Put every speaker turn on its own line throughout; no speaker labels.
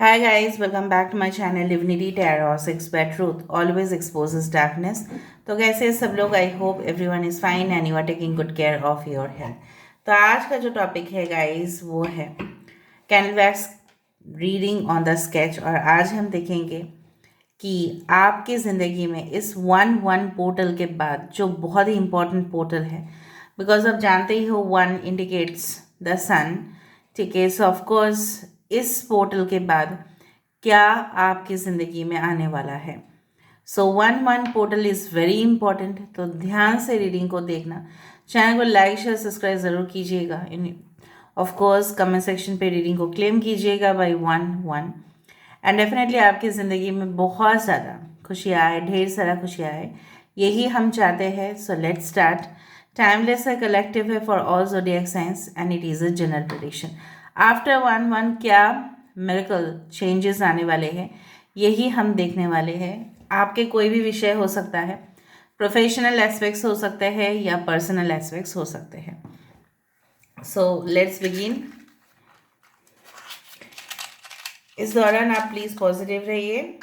Hi guys, welcome back to my channel Divinity Tarot 6 by Truth always exposes darkness. तो कैसे हैं सब लोग? I hope everyone is fine and you are taking good care of your health. तो आज का जो topic है गाइस वो है candle wax reading on the sketch. और आज हम देखेंगे कि आपकी ज़िंदगी में इस वन वन पोर्टल के बाद जो बहुत ही इम्पोर्टेंट पोर्टल है, बिकॉज आप जानते ही हो वन इंडिकेट्स द सन। ठीक है, सो ऑफकोर्स इस पोर्टल के बाद क्या आपकी ज़िंदगी में आने वाला है। So one one portal is very important, तो ध्यान से रीडिंग को देखना। चैनल को लाइक शेयर सब्सक्राइब ज़रूर कीजिएगा। इन ऑफ कोर्स कमेंट सेक्शन पे रीडिंग को क्लेम कीजिएगा by one one. And definitely आपकी ज़िंदगी में बहुत ज़्यादा खुशियाँ आए, ढेर सारा खुशियाँ आए, यही हम चाहते हैं। So let's start. टाइमलेस है, कलेक्टिव है for all zodiac science and it is a general prediction. After one one क्या मिरेकल चेंजेस आने वाले हैं, यही हम देखने वाले हैं। आपके कोई भी विषय हो सकता है, प्रोफेशनल एस्पेक्ट्स हो सकते हैं या पर्सनल एस्पेक्ट्स हो सकते हैं। So let's begin. इस दौरान आप प्लीज़ पॉजिटिव रहिए।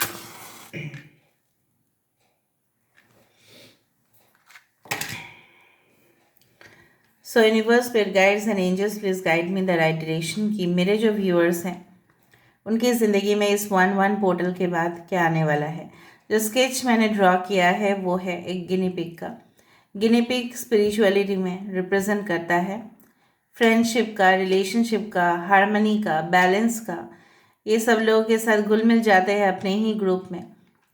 So universe, spirit guides and angels please guide me in the right direction कि मेरे जो व्यूअर्स हैं उनकी ज़िंदगी में इस वन वन पोर्टल के बाद क्या आने वाला है। जो स्केच मैंने ड्रॉ किया है वो है एक गिनी पिग का। गिनी पिग स्पिरिचुअलिटी में रिप्रेजेंट करता है फ्रेंडशिप का, रिलेशनशिप का, हारमनी का, बैलेंस का। ये सब लोगों के साथ घुल मिल जाते हैं अपने ही ग्रुप में।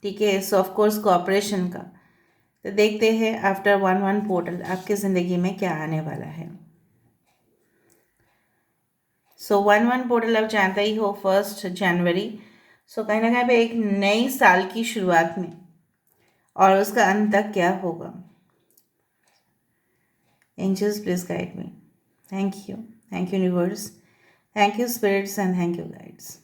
ठीक है, सो ऑफ कोर्स कोऑपरेशन का। तो देखते हैं आफ्टर वन वन पोर्टल आपकी ज़िंदगी में क्या आने वाला है। सो वन वन पोर्टल आप जानते ही हो 1 जनवरी। सो कहीं ना कहीं पे एक नई साल की शुरुआत में और उसका अंत तक क्या होगा। Angels please guide me. Thank you universe, thank you spirits and thank you guides.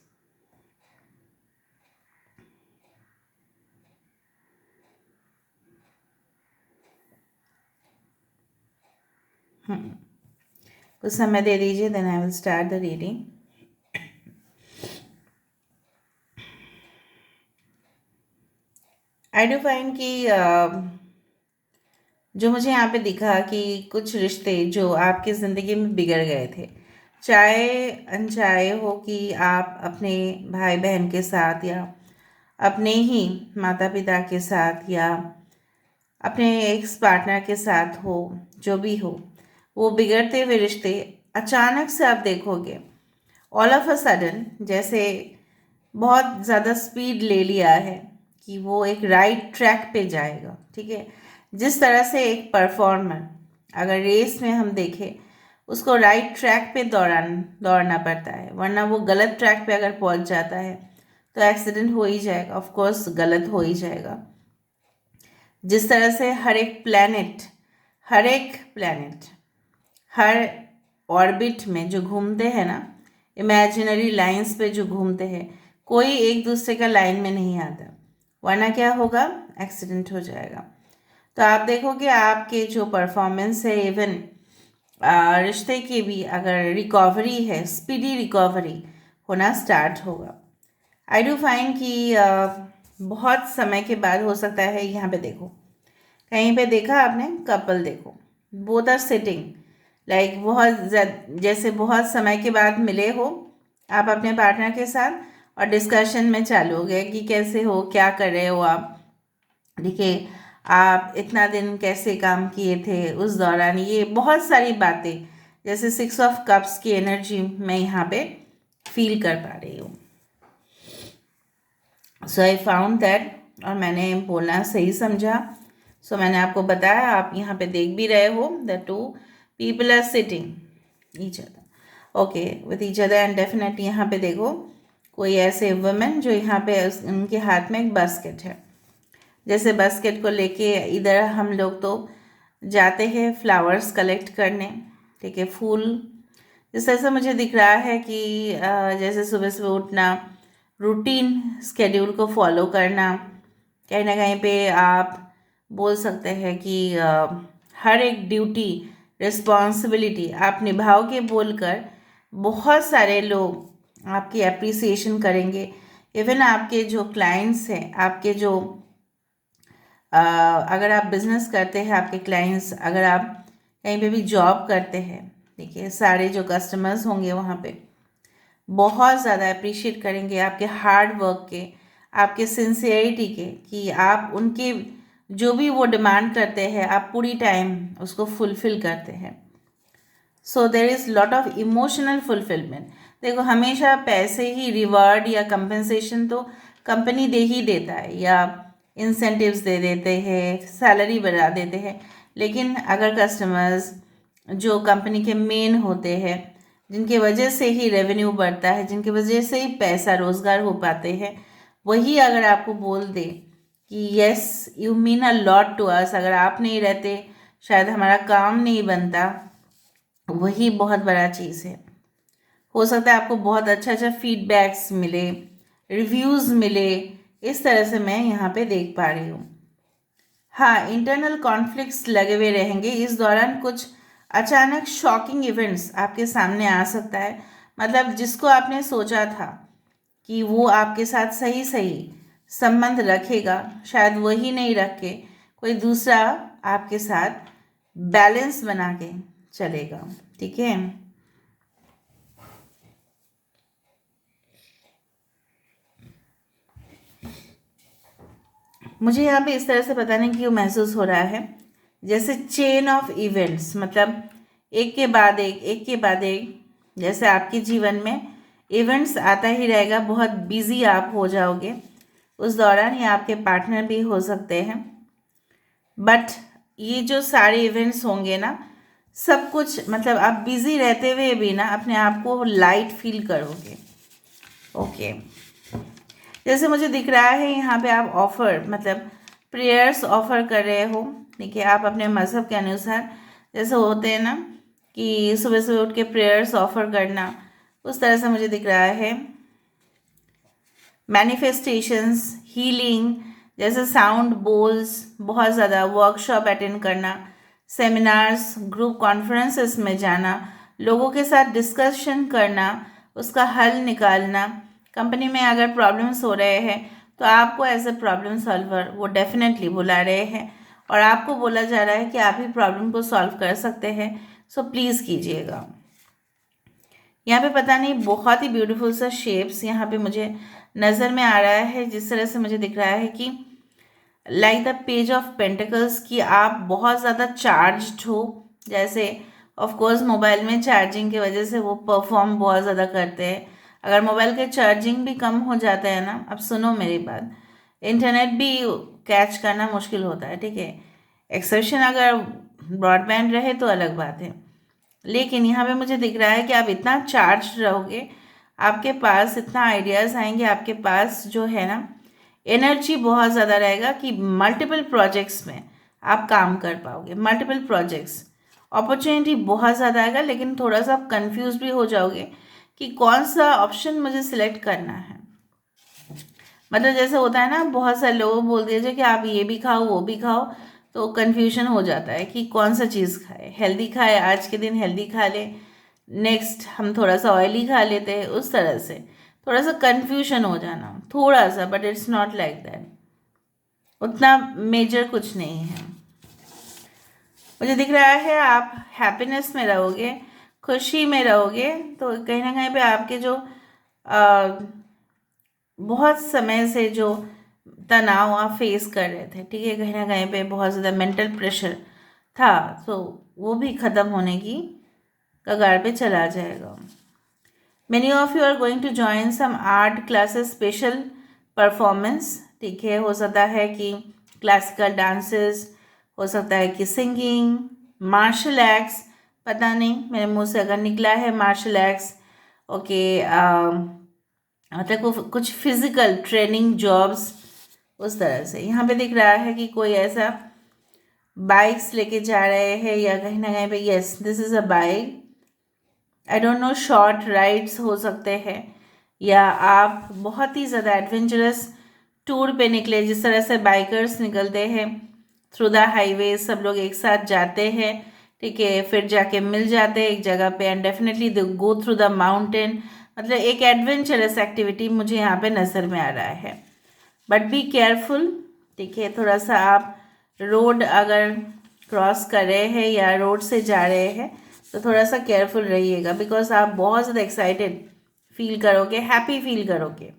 कुछ समय दे दीजिए, then I will start the reading. I do find कि जो मुझे यहाँ पे दिखा कि कुछ रिश्ते जो आपकी ज़िंदगी में बिगड़ गए थे, चाहे अनचाहे हो कि आप अपने भाई बहन के साथ या अपने ही माता पिता के साथ या अपने एक्स पार्टनर के साथ हो, जो भी हो, वो बिगड़ते हुए रिश्ते अचानक से आप देखोगे ऑल ऑफ अ सडन जैसे बहुत ज़्यादा स्पीड ले लिया है कि वो एक राइट ट्रैक पे जाएगा। ठीक है, जिस तरह से एक परफॉर्मर अगर रेस में हम देखें उसको राइट ट्रैक पे दौड़ना पड़ता है, वरना वो गलत ट्रैक पे अगर पहुंच जाता है तो एक्सीडेंट हो ही जाएगा, ऑफ कोर्स गलत हो ही जाएगा। जिस तरह से हर एक प्लैनेट हर ऑर्बिट में जो घूमते हैं ना, इमेजिनरी लाइंस पे जो घूमते हैं, कोई एक दूसरे का लाइन में नहीं आता, वरना क्या होगा, एक्सीडेंट हो जाएगा। तो आप देखोगे आपके जो परफॉर्मेंस है, इवन रिश्ते की भी अगर रिकवरी है, स्पीडी रिकवरी होना स्टार्ट होगा। आई डू फाइंड कि बहुत समय के बाद हो सकता है। यहाँ पे देखो, कहीं पे देखा आपने कपल, देखो बोथ आर सिटिंग लाइक जैसे बहुत समय के बाद मिले हो आप अपने पार्टनर के साथ और डिस्कशन में चालू हो गए कि कैसे हो, क्या कर रहे हो आप। देखिए, आप इतना दिन कैसे काम किए थे उस दौरान, ये बहुत सारी बातें जैसे 6 ऑफ कप्स की एनर्जी मैं यहाँ पे फील कर पा रही हूँ। सो आई फाउंड दैट, और मैंने बोलना सही समझा। सो मैंने आपको बताया, आप यहाँ पे देख भी रहे हो, the two people are sitting each other, okay, with each other. And definitely यहाँ पे देखो कोई ऐसे वुमेन जो यहाँ पे उनके हाथ में एक बास्केट है। जैसे बास्केट को लेके इधर हम लोग तो जाते हैं फ्लावर्स कलेक्ट करने, ठीक है, फूल। जिस तरह से मुझे दिख रहा है कि जैसे सुबह सुबह उठना, रूटीन स्केड्यूल को फॉलो करना, कहीं ना कहीं पे आप बोल सकते हैं कि हर एक ड्यूटी, रिस्पॉन्सिबिलिटी आप निभाओगे बोलकर बहुत सारे लोग आपकी एप्रिसिएशन करेंगे। इवन आपके जो क्लाइंट्स हैं, आपके जो अगर आप बिजनेस करते हैं, आपके क्लाइंट्स, अगर आप कहीं पे भी जॉब करते हैं, देखिए सारे जो कस्टमर्स होंगे वहाँ पे बहुत ज़्यादा अप्रिशिएट करेंगे आपके हार्ड वर्क के, आपके सिंसियरिटी के, कि आप उनके जो भी वो डिमांड करते हैं आप पूरी टाइम उसको फुलफ़िल करते हैं। So there is lot of emotional fulfilment. देखो, हमेशा पैसे ही रिवार्ड या कंपनसेशन तो कंपनी दे ही देता है, या इंसेंटिव्स दे देते हैं, सैलरी बढ़ा देते हैं। लेकिन अगर कस्टमर्स जो कंपनी के मेन होते हैं, जिनकी वजह से ही रेवेन्यू बढ़ता है, जिनकी वजह से ही पैसा रोज़गार हो पाते हैं, वही अगर आपको बोल दे कि yes you mean a lot to us, अगर आप नहीं रहते शायद हमारा काम नहीं बनता, वही बहुत बड़ा चीज़ है। हो सकता है आपको बहुत अच्छा अच्छा फीडबैक्स मिले, रिव्यूज़ मिले, इस तरह से मैं यहाँ पे देख पा रही हूँ। हाँ, इंटरनल कॉन्फ्लिक्ट्स लगे हुए रहेंगे। इस दौरान कुछ अचानक शॉकिंग इवेंट्स आपके सामने आ सकता है। मतलब जिसको आपने सोचा था कि वो आपके साथ सही सही संबंध रखेगा, शायद वही नहीं रख के कोई दूसरा आपके साथ बैलेंस बना के चलेगा। ठीक है, मुझे यहाँ पे इस तरह से पता नहीं क्यों महसूस हो रहा है जैसे चेन ऑफ इवेंट्स, मतलब एक के बाद एक के बाद एक, जैसे आपके जीवन में इवेंट्स आता ही रहेगा। बहुत बिजी आप हो जाओगे उस दौरान, या आपके पार्टनर भी हो सकते हैं। बट ये जो सारे इवेंट्स होंगे ना, सब कुछ मतलब आप बिजी रहते हुए भी ना अपने आप को लाइट फील करोगे। ओके, जैसे मुझे दिख रहा है यहाँ पे आप ऑफ़र, मतलब प्रेयर्स ऑफ़र कर रहे हो। देखिए, आप अपने मज़हब के अनुसार जैसे होते हैं ना कि सुबह सुबह उठ के प्रेयर्स ऑफ़र करना, उस तरह से मुझे दिख रहा है। मैनिफेस्टेशंस, हीलिंग, जैसे साउंड बोल्स, बहुत ज़्यादा वर्कशॉप अटेंड करना, सेमिनार्स, ग्रुप कॉन्फ्रेंसेस में जाना, लोगों के साथ डिस्कशन करना, उसका हल निकालना। कंपनी में अगर प्रॉब्लम्स हो रहे हैं तो आपको एज ए प्रॉब्लम सॉल्वर वो डेफिनेटली बुला रहे हैं, और आपको बोला जा रहा है कि आप ही प्रॉब्लम को सॉल्व कर सकते हैं, सो प्लीज़ कीजिएगा। यहाँ पे पता नहीं बहुत ही ब्यूटीफुल सा शेप्स यहाँ पे मुझे नज़र में आ रहा है, जिस तरह से मुझे दिख रहा है कि like the page of pentacles, कि आप बहुत ज़्यादा चार्ज्ड हो। जैसे ऑफ कोर्स मोबाइल में चार्जिंग की वजह से वो परफॉर्म बहुत ज़्यादा करते हैं। अगर मोबाइल के चार्जिंग भी कम हो जाता है ना, अब सुनो मेरी बात, इंटरनेट भी कैच करना मुश्किल होता है। ठीक है, एक्सेप्शन अगर ब्रॉडबैंड रहे तो अलग बात है। लेकिन यहाँ पे मुझे दिख रहा है कि आप इतना चार्ज रहोगे, आपके पास इतना आइडियाज़ आएंगे, आपके पास जो है ना एनर्जी बहुत ज़्यादा रहेगा कि मल्टीपल प्रोजेक्ट्स में आप काम कर पाओगे। मल्टीपल प्रोजेक्ट्स, अपॉर्चुनिटी बहुत ज़्यादा आएगा, लेकिन थोड़ा सा आप कंफ्यूज भी हो जाओगे कि कौन सा ऑप्शन मुझे सिलेक्ट करना है। मतलब जैसे होता है ना, बहुत सारे लोग बोल दिए कि आप ये भी खाओ वो भी खाओ, तो कन्फ्यूजन हो जाता है कि कौन सा चीज़ खाए। हेल्दी खाए, आज के दिन हेल्दी खा ले, नेक्स्ट हम थोड़ा सा ऑयली खा लेते हैं, उस तरह से थोड़ा सा कन्फ्यूजन हो जाना, थोड़ा सा, but it's not like that, उतना मेजर कुछ नहीं है। मुझे दिख रहा है आप हैप्पीनेस में रहोगे, खुशी में रहोगे। तो कहीं ना कहीं पे आपके जो बहुत समय से जो तनाव आप फेस कर रहे थे, ठीक है, कहीं ना कहीं पे बहुत ज़्यादा मेंटल प्रेशर था, तो वो भी ख़त्म होने की कगार पे चला जाएगा। Many of you are going to join some art classes, special performance। ठीक है, हो सकता है कि क्लासिकल डांसेस, हो सकता है कि सिंगिंग, मार्शल एक्ट्स, पता नहीं मेरे मुंह से अगर निकला है मार्शल एक्ट्स, ओके, मतलब कुछ फिजिकल ट्रेनिंग जॉब्स, उस तरह से। यहाँ पे दिख रहा है कि कोई ऐसा बाइक्स लेके जा रहे हैं, या कहीं ना कहीं पे yes this is a bike, I don't know, short rides हो सकते हैं, या आप बहुत ही ज़्यादा एडवेंचरस टूर पे निकले, जिस तरह से बाइकर्स निकलते हैं थ्रू द हाईवे, सब लोग एक साथ जाते हैं, ठीक है, फिर जाके मिल जाते हैं एक जगह पे, and definitely they go through the mountain, मतलब एक एडवेंचरस एक्टिविटी मुझे यहाँ पे नज़र में आ रहा है। बट बी केयरफुल, ठीक है। थोड़ा सा आप रोड अगर क्रॉस कर रहे हैं या रोड से जा रहे हैं तो थोड़ा सा केयरफुल रहिएगा, बिकॉज आप बहुत ज़्यादा एक्साइटेड फील करोगे, हैप्पी फील करोगे।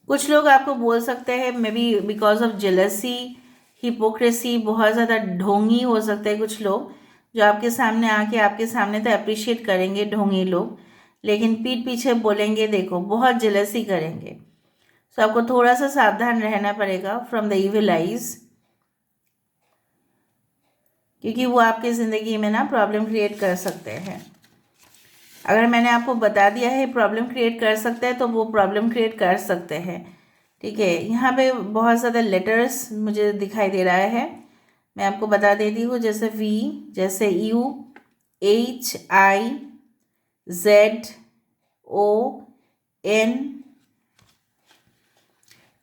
कुछ लोग आपको बोल सकते हैं may be because of jealousy, hypocrisy, बहुत ज़्यादा ढोंगी हो सकते हैं कुछ लोग जो आपके सामने आके आपके सामने तो अप्रिशिएट करेंगे ढोंगी लोग, लेकिन पीठ पीछे बोलेंगे देखो, बहुत जेलसी करेंगे। सो आपको थोड़ा सा सावधान रहना पड़ेगा फ्रॉम द इविल आइज, क्योंकि वो आपकी ज़िंदगी में ना प्रॉब्लम क्रिएट कर सकते हैं। अगर मैंने आपको बता दिया है प्रॉब्लम क्रिएट कर सकते हैं तो वो प्रॉब्लम क्रिएट कर सकते हैं, ठीक है। यहाँ पे बहुत ज़्यादा लेटर्स मुझे दिखाई दे रहा है, मैं आपको बता देती हूँ। जैसे वी, जैसे U, H, I, Z, O, N,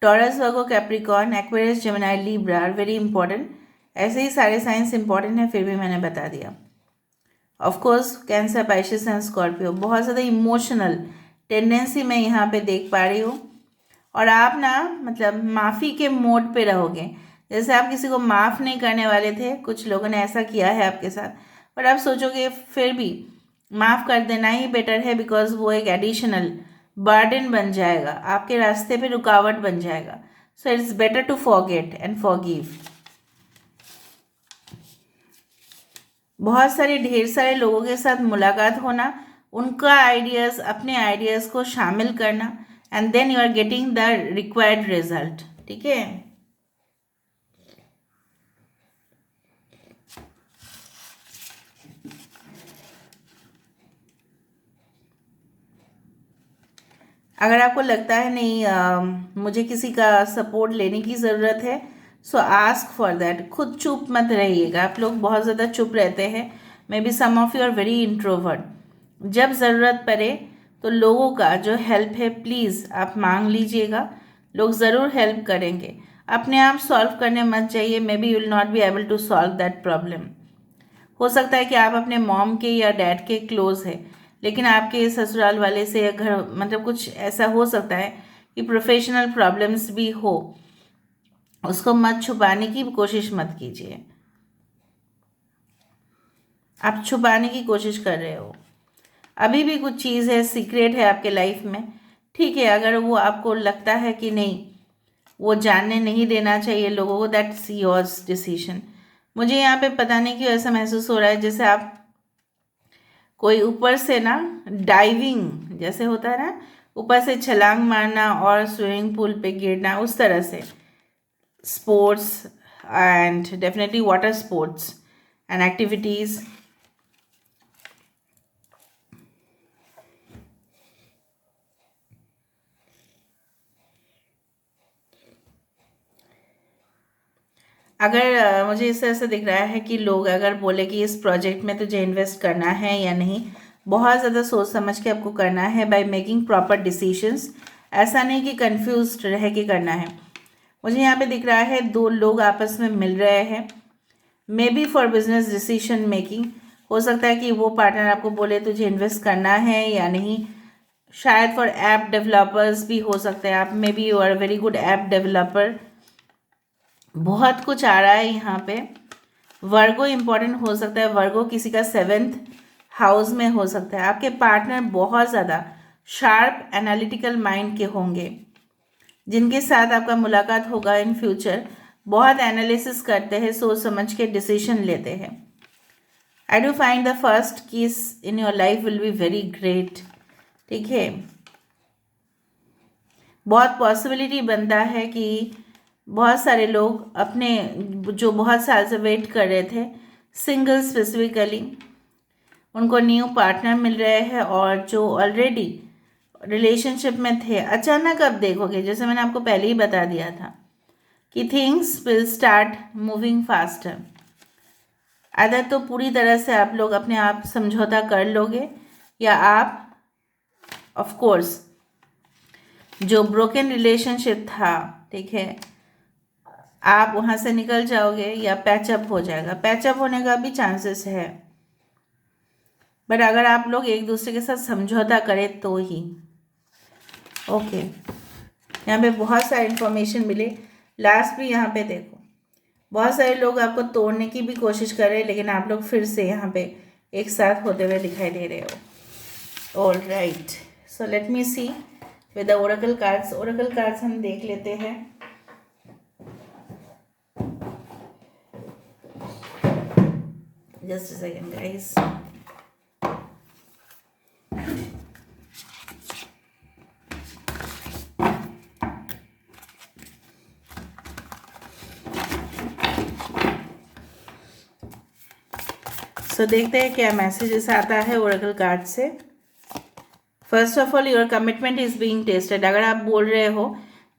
Taurus, Virgo, Capricorn, Aquarius, Gemini, Libra are very important. ऐसे ही सारे साइंस इंपॉर्टेंट हैं, फिर भी मैंने बता दिया। Of course cancer, Pisces and Scorpio, बहुत ज़्यादा इमोशनल टेंडेंसी मैं यहाँ पे देख पा रही हूँ। और आप ना मतलब माफ़ी के मोड पे रहोगे, जैसे आप किसी को माफ़ नहीं करने वाले थे, कुछ लोगों ने ऐसा किया है आपके साथ, पर आप सोचोगे फिर भी माफ़ कर देना ही बेटर है, बिकॉज वो एक एडिशनल बर्डन बन जाएगा, आपके रास्ते पे रुकावट बन जाएगा। So it's better to forget and forgive. बहुत सारे ढेर सारे लोगों के साथ मुलाकात होना, उनका आइडियाज़ अपने आइडियाज़ को शामिल करना, and then you are getting the required result, ठीक है। अगर आपको लगता है नहीं मुझे किसी का सपोर्ट लेने की ज़रूरत है, सो आस्क फॉर दैट। खुद चुप मत रहिएगा, आप लोग बहुत ज़्यादा चुप रहते हैं, maybe some of you are very introvert. जब ज़रूरत पड़े तो लोगों का जो हेल्प है प्लीज़ आप मांग लीजिएगा, लोग ज़रूर हेल्प करेंगे। अपने आप सॉल्व करने मत जाइए, maybe you will not be able to solve that problem. हो सकता है कि आप अपने मॉम के या डैड के क्लोज है, लेकिन आपके ससुराल वाले से या घर मतलब कुछ ऐसा हो सकता है कि प्रोफेशनल प्रॉब्लम्स भी हो, उसको मत छुपाने की कोशिश मत कीजिए। आप छुपाने की कोशिश कर रहे हो, अभी भी कुछ चीज़ है, सीक्रेट है आपके लाइफ में, ठीक है। अगर वो आपको लगता है कि नहीं वो जानने नहीं देना चाहिए लोगों को, दैट्स योर्स डिसीजन। मुझे यहाँ पे पता नहीं क्यों ऐसा महसूस हो रहा है जैसे आप कोई ऊपर से ना डाइविंग जैसे होता है ना, ऊपर से छलांग मारना और स्विमिंग पूल पे गिरना, उस तरह से sports and definitely water sports and activities. अगर मुझे इस तरह से दिख रहा है कि लोग अगर बोले कि इस प्रोजेक्ट में तुझे इन्वेस्ट करना है या नहीं, बहुत ज़्यादा सोच समझ के आपको करना है बाय मेकिंग प्रॉपर डिसीजंस। ऐसा नहीं कि कंफ्यूज रह के करना है। मुझे यहाँ पे दिख रहा है दो लोग आपस में मिल रहे हैं, may be for business decision making. हो सकता है कि वो पार्टनर आपको बोले तुझे इन्वेस्ट करना है या नहीं, शायद फॉर ऐप डेवलपर्स भी हो सकते हैं आप, maybe you are very good app developer. बहुत कुछ आ रहा है यहाँ पे। वर्गो इंपॉर्टेंट हो सकता है, वर्गो किसी का 7th हाउस में हो सकता है। आपके पार्टनर बहुत ज़्यादा शार्प एनालिटिकल माइंड के होंगे, जिनके साथ आपका मुलाकात होगा इन फ्यूचर, बहुत एनालिसिस करते हैं, सोच समझ के डिसीजन लेते हैं। I do find the first kiss in your life will be very great, ठीक है। बहुत पॉसिबिलिटी बनता है कि बहुत सारे लोग अपने जो बहुत साल से वेट कर रहे थे, सिंगल स्पेसिफिकली, उनको न्यू पार्टनर मिल रहे हैं, और जो ऑलरेडी रिलेशनशिप में थे अचानक अब देखोगे, जैसे मैंने आपको पहले ही बता दिया था कि things will start moving faster. Other तो पूरी तरह से आप लोग अपने आप समझौता कर लोगे, या आप ऑफ कोर्स जो ब्रोकन रिलेशनशिप था, ठीक है, आप वहाँ से निकल जाओगे या पैचअप हो जाएगा। पैचअप होने का भी चांसेस है। बट अगर आप लोग एक दूसरे के साथ समझौता करें तो ही। ओके, यहाँ पे बहुत सारी इन्फॉर्मेशन मिले। लास्ट भी यहाँ पे देखो, बहुत सारे लोग आपको तोड़ने की भी कोशिश कर रहे हैं, लेकिन आप लोग फिर से यहाँ पे एक साथ होते हुए दिखाई दे रहे हो। All right, so let me see with the oracle cards. Oracle cards हम देख लेते हैं। Just a second guys. So देखते हैं क्या मैसेजेस आता है ओरेकल कार्ड से। First of all, your commitment is being tested. अगर आप बोल रहे हो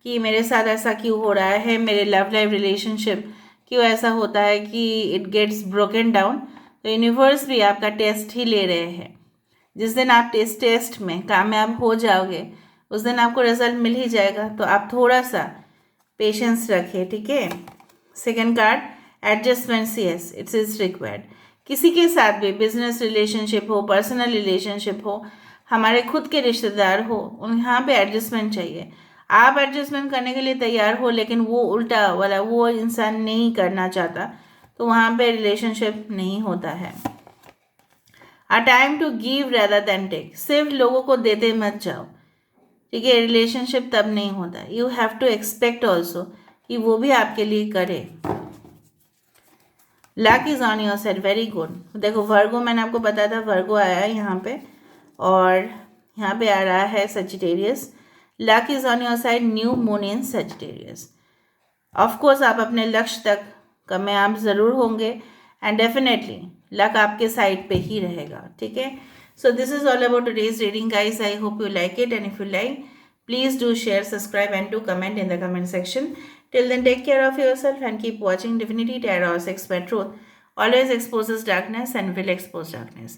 कि मेरे साथ ऐसा क्यों हो रहा है, मेरे लव लाइफ रिलेशनशिप क्यों ऐसा होता है कि इट गेट्स ब्रोकन डाउन, तो यूनिवर्स भी आपका टेस्ट ही ले रहे हैं। जिस दिन आप टेस्ट में कामयाब हो जाओगे उस दिन आपको रिजल्ट मिल ही जाएगा, तो आप थोड़ा सा पेशेंस रखें, ठीक है। Second card, adjustments, yes it's is required. किसी के साथ भी बिजनेस रिलेशनशिप हो, पर्सनल रिलेशनशिप हो, हमारे खुद के रिश्तेदार हो, उन यहाँ पे एडजस्टमेंट चाहिए। आप एडजस्टमेंट करने के लिए तैयार हो, लेकिन वो उल्टा वाला वो इंसान नहीं करना चाहता, तो वहाँ पे रिलेशनशिप नहीं होता है। A time to give rather than take. सिर्फ लोगों को देते मत जाओ, ठीक है। रिलेशनशिप तब नहीं होता, you have to expect also कि वो भी आपके लिए करे। Luck is on your side, very good. देखो वर्गो, मैंने आपको बताया था वर्गो आया है यहाँ पे, और यहाँ पे आ रहा है Sagittarius. Luck is on your side, new moon in Sagittarius. Of course आप अपने लक्ष्य तक कामयाब ज़रूर होंगे, एंड डेफिनेटली लक आपके साइड पे ही रहेगा, ठीक है। So this is all about today's reading guys. I hope you like it, and if you like, please do share, subscribe, and do comment in the comment section. Till then, take care of yourself and keep watching Divinity Tarot's Expert Truth. Always exposes darkness and will expose darkness.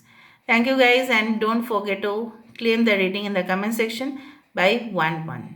Thank you guys, and don't forget to claim the reading in the comment section by 1-1.